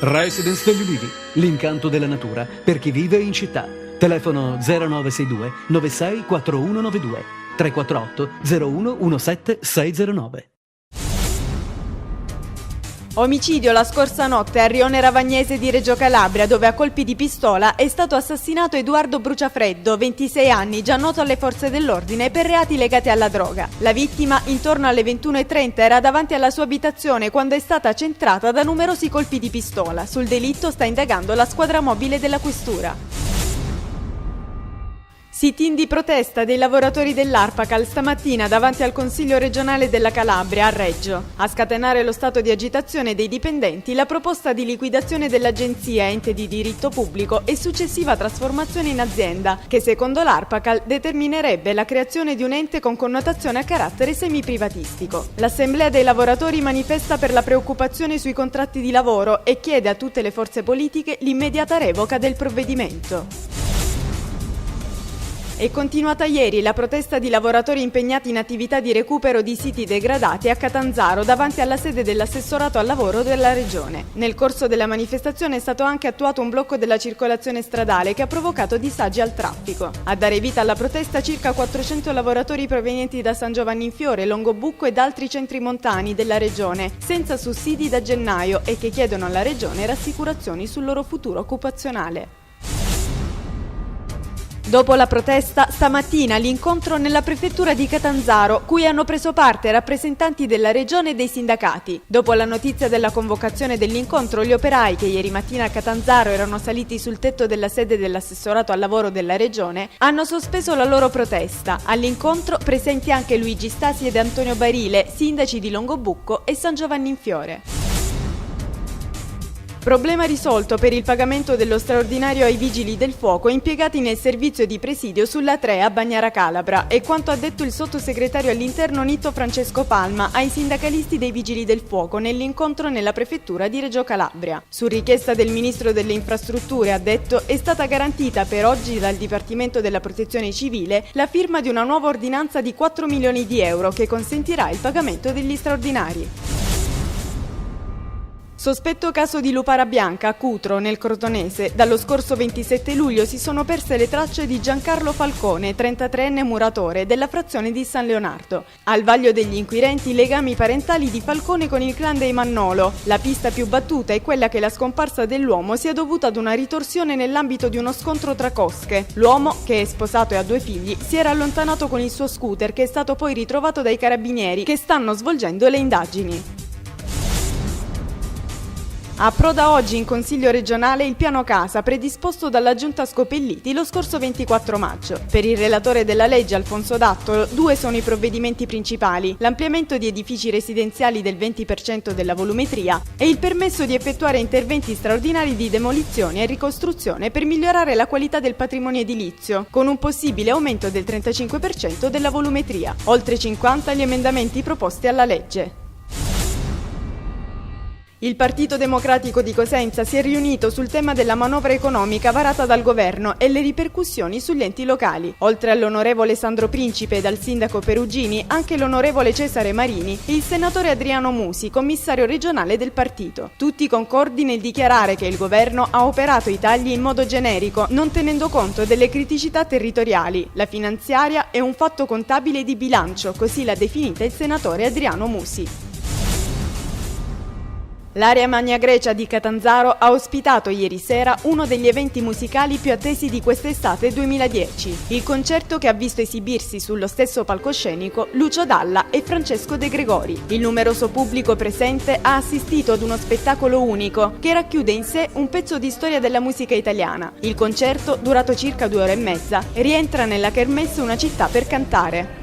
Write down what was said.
Residence degli Ulivi, l'incanto della natura per chi vive in città. Telefono 0962 96 4192 348 01 17 609. Omicidio la scorsa notte a Rione Ravagnese di Reggio Calabria, dove a colpi di pistola è stato assassinato Edoardo Bruciafreddo, 26 anni, già noto alle forze dell'ordine per reati legati alla droga. La vittima, intorno alle 21:30, era davanti alla sua abitazione quando è stata centrata da numerosi colpi di pistola. Sul delitto sta indagando la squadra mobile della questura. Sit-in di protesta dei lavoratori dell'Arpacal stamattina davanti al Consiglio regionale della Calabria a Reggio. A scatenare lo stato di agitazione dei dipendenti la proposta di liquidazione dell'agenzia ente di diritto pubblico e successiva trasformazione in azienda, che secondo l'Arpacal determinerebbe la creazione di un ente con connotazione a carattere semiprivatistico. L'Assemblea dei lavoratori manifesta per la preoccupazione sui contratti di lavoro e chiede a tutte le forze politiche l'immediata revoca del provvedimento. È continuata ieri la protesta di lavoratori impegnati in attività di recupero di siti degradati a Catanzaro davanti alla sede dell'assessorato al lavoro della regione. Nel corso della manifestazione è stato anche attuato un blocco della circolazione stradale che ha provocato disagi al traffico. A dare vita alla protesta circa 400 lavoratori provenienti da San Giovanni in Fiore, Longobucco e da altri centri montani della regione, senza sussidi da gennaio e che chiedono alla regione rassicurazioni sul loro futuro occupazionale. Dopo la protesta, stamattina l'incontro nella prefettura di Catanzaro, cui hanno preso parte rappresentanti della regione e dei sindacati. Dopo la notizia della convocazione dell'incontro, gli operai che ieri mattina a Catanzaro erano saliti sul tetto della sede dell'assessorato al lavoro della regione hanno sospeso la loro protesta. All'incontro presenti anche Luigi Stasi ed Antonio Barile, sindaci di Longobucco e San Giovanni in Fiore. Problema risolto per il pagamento dello straordinario ai vigili del fuoco impiegati nel servizio di presidio sulla 3 a Bagnara Calabra, è quanto ha detto il sottosegretario all'interno Nitto Francesco Palma ai sindacalisti dei vigili del fuoco nell'incontro nella prefettura di Reggio Calabria. Su richiesta del ministro delle infrastrutture, ha detto, è stata garantita per oggi dal Dipartimento della Protezione Civile la firma di una nuova ordinanza di 4 milioni di euro che consentirà il pagamento degli straordinari. Sospetto caso di lupara bianca a Cutro, nel Crotonese. Dallo scorso 27 luglio si sono perse le tracce di Giancarlo Falcone, 33enne muratore della frazione di San Leonardo. Al vaglio degli inquirenti i legami parentali di Falcone con il clan dei Mannolo. La pista più battuta è quella che la scomparsa dell'uomo sia dovuta ad una ritorsione nell'ambito di uno scontro tra cosche. L'uomo, che è sposato e ha 2 figli, si era allontanato con il suo scooter, che è stato poi ritrovato dai carabinieri, che stanno svolgendo le indagini. Approda oggi in Consiglio regionale il piano casa predisposto dalla Giunta Scopelliti lo scorso 24 maggio. Per il relatore della legge Alfonso Dattolo, 2 sono i provvedimenti principali: l'ampliamento di edifici residenziali del 20% della volumetria e il permesso di effettuare interventi straordinari di demolizione e ricostruzione per migliorare la qualità del patrimonio edilizio, con un possibile aumento del 35% della volumetria. Oltre 50 gli emendamenti proposti alla legge. Il Partito Democratico di Cosenza si è riunito sul tema della manovra economica varata dal governo e le ripercussioni sugli enti locali. Oltre all'onorevole Sandro Principe e dal sindaco Perugini, anche l'onorevole Cesare Marini e il senatore Adriano Musi, commissario regionale del partito. Tutti concordi nel dichiarare che il governo ha operato i tagli in modo generico, non tenendo conto delle criticità territoriali. La finanziaria è un fatto contabile e di bilancio, così l'ha definita il senatore Adriano Musi. L'area Magna Grecia di Catanzaro ha ospitato ieri sera uno degli eventi musicali più attesi di quest'estate 2010, il concerto che ha visto esibirsi sullo stesso palcoscenico Lucio Dalla e Francesco De Gregori. Il numeroso pubblico presente ha assistito ad uno spettacolo unico che racchiude in sé un pezzo di storia della musica italiana. Il concerto, durato circa 2 ore e mezza, rientra nella Kermesse Una città per cantare.